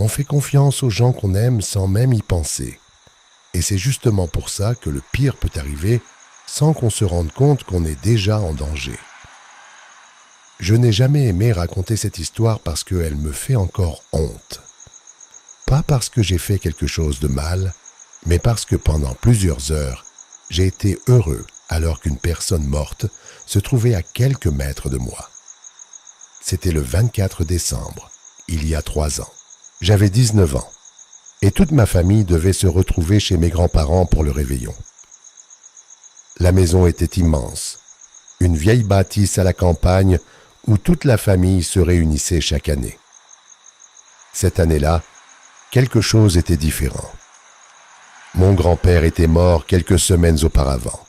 fait confiance aux gens qu'on aime sans même y penser. Et c'est justement pour ça que le pire peut arriver sans qu'on se rende compte qu'on est déjà en danger. Je n'ai jamais aimé raconter cette histoire parce qu'elle me fait encore honte. Pas parce que j'ai fait quelque chose de mal, mais parce que pendant plusieurs heures, j'ai été heureux alors qu'une personne morte se trouvait à quelques mètres de moi. C'était le 24 décembre, il y a 3 ans. J'avais 19 ans et toute ma famille devait se retrouver chez mes grands-parents pour le réveillon. La maison était immense, une vieille bâtisse à la campagne où toute la famille se réunissait chaque année. Cette année-là, quelque chose était différent. Mon grand-père était mort quelques semaines auparavant.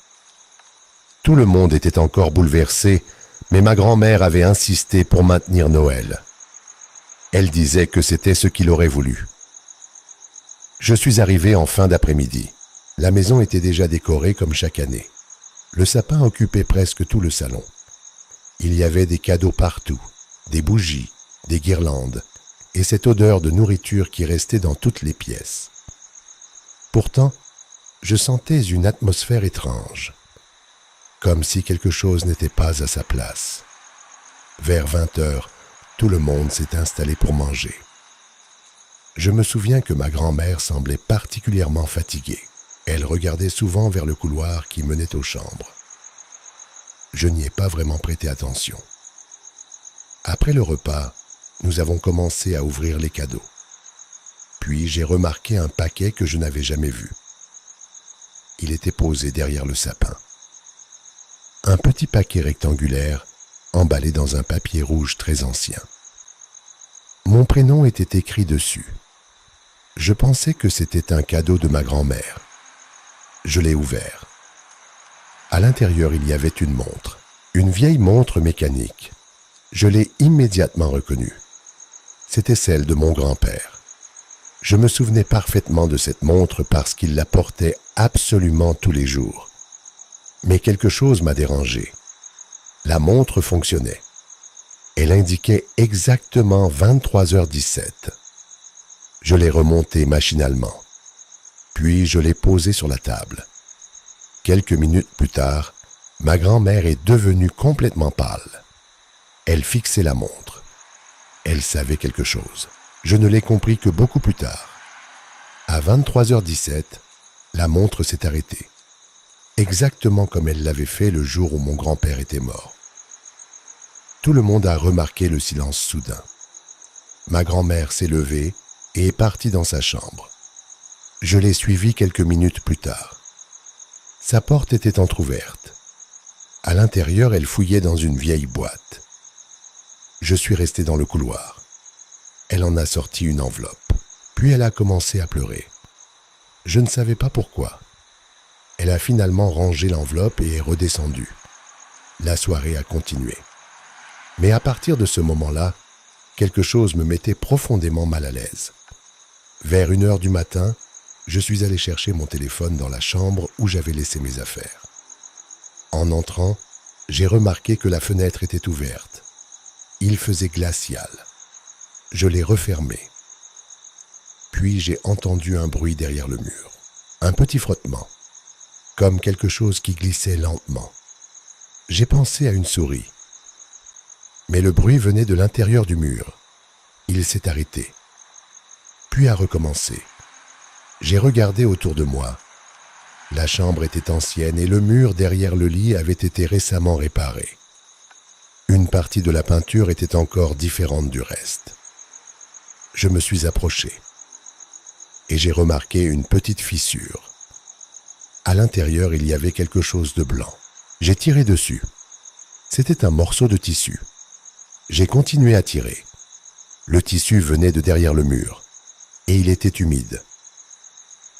Tout le monde était encore bouleversé, mais ma grand-mère avait insisté pour maintenir Noël. Elle disait que c'était ce qu'il aurait voulu. Je suis arrivé en fin d'après-midi. La maison était déjà décorée comme chaque année. Le sapin occupait presque tout le salon. Il y avait des cadeaux partout, des bougies, des guirlandes, et cette odeur de nourriture qui restait dans toutes les pièces. Pourtant, je sentais une atmosphère étrange, comme si quelque chose n'était pas à sa place. Vers 20 heures, tout le monde s'est installé pour manger. Je me souviens que ma grand-mère semblait particulièrement fatiguée. Elle regardait souvent vers le couloir qui menait aux chambres. Je n'y ai pas vraiment prêté attention. Après le repas, nous avons commencé à ouvrir les cadeaux. Puis j'ai remarqué un paquet que je n'avais jamais vu. Il était posé derrière le sapin. Un petit paquet rectangulaire, emballé dans un papier rouge très ancien. Mon prénom était écrit dessus. Je pensais que c'était un cadeau de ma grand-mère. Je l'ai ouvert. À l'intérieur, il y avait une montre, une vieille montre mécanique. Je l'ai immédiatement reconnue. C'était celle de mon grand-père. Je me souvenais parfaitement de cette montre parce qu'il la portait absolument tous les jours. Mais quelque chose m'a dérangé. La montre fonctionnait. Elle indiquait exactement 23h17. Je l'ai remontée machinalement. Puis je l'ai posée sur la table. Quelques minutes plus tard, ma grand-mère est devenue complètement pâle. Elle fixait la montre. Elle savait quelque chose. Je ne l'ai compris que beaucoup plus tard. À 23h17, la montre s'est arrêtée. Exactement comme elle l'avait fait le jour où mon grand-père était mort. Tout le monde a remarqué le silence soudain. Ma grand-mère s'est levée et est partie dans sa chambre. Je l'ai suivie quelques minutes plus tard. Sa porte était entr'ouverte. À l'intérieur, elle fouillait dans une vieille boîte. Je suis resté dans le couloir. Elle en a sorti une enveloppe. Puis elle a commencé à pleurer. Je ne savais pas pourquoi. Elle a finalement rangé l'enveloppe et est redescendue. La soirée a continué. Mais à partir de ce moment-là, quelque chose me mettait profondément mal à l'aise. Vers 1h du matin, je suis allé chercher mon téléphone dans la chambre où j'avais laissé mes affaires. En entrant, j'ai remarqué que la fenêtre était ouverte. Il faisait glacial. Je l'ai refermée. Puis j'ai entendu un bruit derrière le mur. Un petit frottement, comme quelque chose qui glissait lentement. J'ai pensé à une souris. Mais le bruit venait de l'intérieur du mur. Il s'est arrêté, puis a recommencé. J'ai regardé autour de moi. La chambre était ancienne et le mur derrière le lit avait été récemment réparé. Une partie de la peinture était encore différente du reste. Je me suis approché et j'ai remarqué une petite fissure. À l'intérieur, il y avait quelque chose de blanc. J'ai tiré dessus. C'était un morceau de tissu. J'ai continué à tirer. Le tissu venait de derrière le mur et il était humide.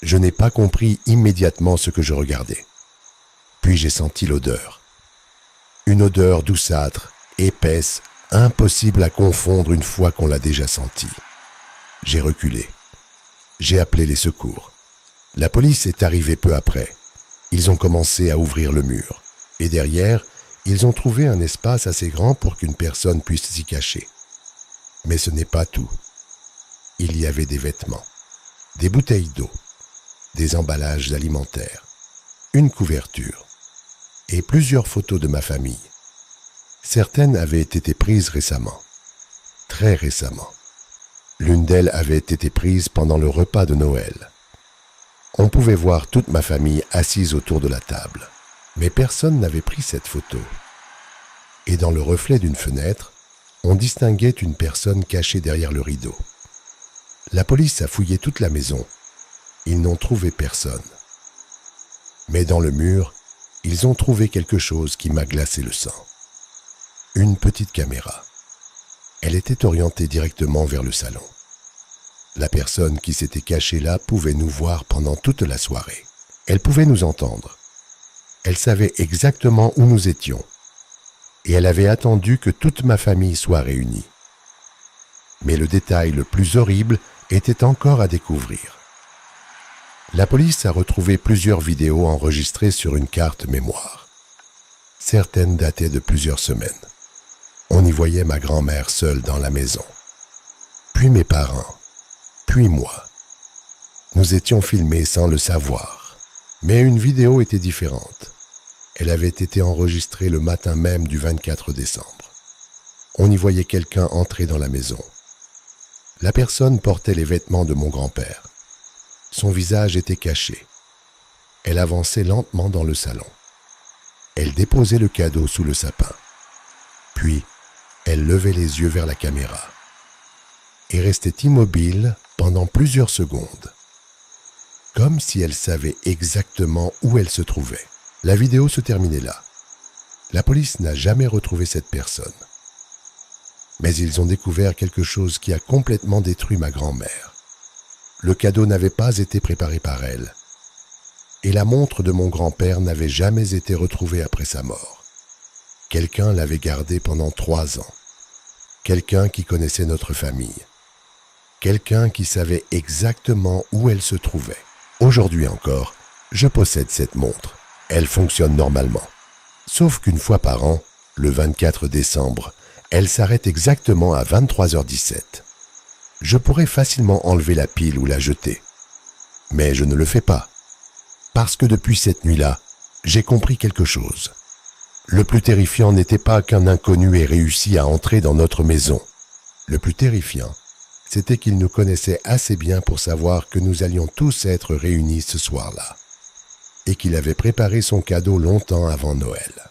Je n'ai pas compris immédiatement ce que je regardais. Puis j'ai senti l'odeur. Une odeur douceâtre, épaisse, impossible à confondre une fois qu'on l'a déjà sentie. J'ai reculé. J'ai appelé les secours. La police est arrivée peu après. Ils ont commencé à ouvrir le mur. Et derrière, ils ont trouvé un espace assez grand pour qu'une personne puisse s'y cacher. Mais ce n'est pas tout. il y avait des vêtements, des bouteilles d'eau, des emballages alimentaires, une couverture et plusieurs photos de ma famille. Certaines avaient été prises récemment, très récemment. L'une d'elles avait été prise pendant le repas de Noël. On pouvait voir toute ma famille assise autour de la table, mais personne n'avait pris cette photo. Et dans le reflet d'une fenêtre, on distinguait une personne cachée derrière le rideau. La police a fouillé toute la maison. Ils n'ont trouvé personne. Mais dans le mur, ils ont trouvé quelque chose qui m'a glacé le sang. Une petite caméra. Elle était orientée directement vers le salon. La personne qui s'était cachée là pouvait nous voir pendant toute la soirée. Elle pouvait nous entendre. Elle savait exactement où nous étions. Et elle avait attendu que toute ma famille soit réunie. Mais le détail le plus horrible était encore à découvrir. La police a retrouvé plusieurs vidéos enregistrées sur une carte mémoire. Certaines dataient de plusieurs semaines. On y voyait ma grand-mère seule dans la maison. Puis mes parents. Puis moi. Nous étions filmés sans le savoir. Mais une vidéo était différente. Elle avait été enregistrée le matin même du 24 décembre. On y voyait quelqu'un entrer dans la maison. La personne portait les vêtements de mon grand-père. Son visage était caché. Elle avançait lentement dans le salon. Elle déposait le cadeau sous le sapin. Puis, elle levait les yeux vers la caméra et restait immobile pendant plusieurs secondes, comme si elle savait exactement où elle se trouvait. La vidéo se terminait là. La police n'a jamais retrouvé cette personne. Mais ils ont découvert quelque chose qui a complètement détruit ma grand-mère. Le cadeau n'avait pas été préparé par elle. Et la montre de mon grand-père n'avait jamais été retrouvée après sa mort. Quelqu'un l'avait gardée pendant 3 ans. Quelqu'un qui connaissait notre famille. Quelqu'un qui savait exactement où elle se trouvait. Aujourd'hui encore, je possède cette montre. Elle fonctionne normalement. Sauf qu'une fois par an, le 24 décembre, elle s'arrête exactement à 23h17. Je pourrais facilement enlever la pile ou la jeter. Mais je ne le fais pas. Parce que depuis cette nuit-là, j'ai compris quelque chose. Le plus terrifiant n'était pas qu'un inconnu ait réussi à entrer dans notre maison. Le plus terrifiant, c'était qu'il nous connaissait assez bien pour savoir que nous allions tous être réunis ce soir-là. Et qu'il avait préparé son cadeau longtemps avant Noël.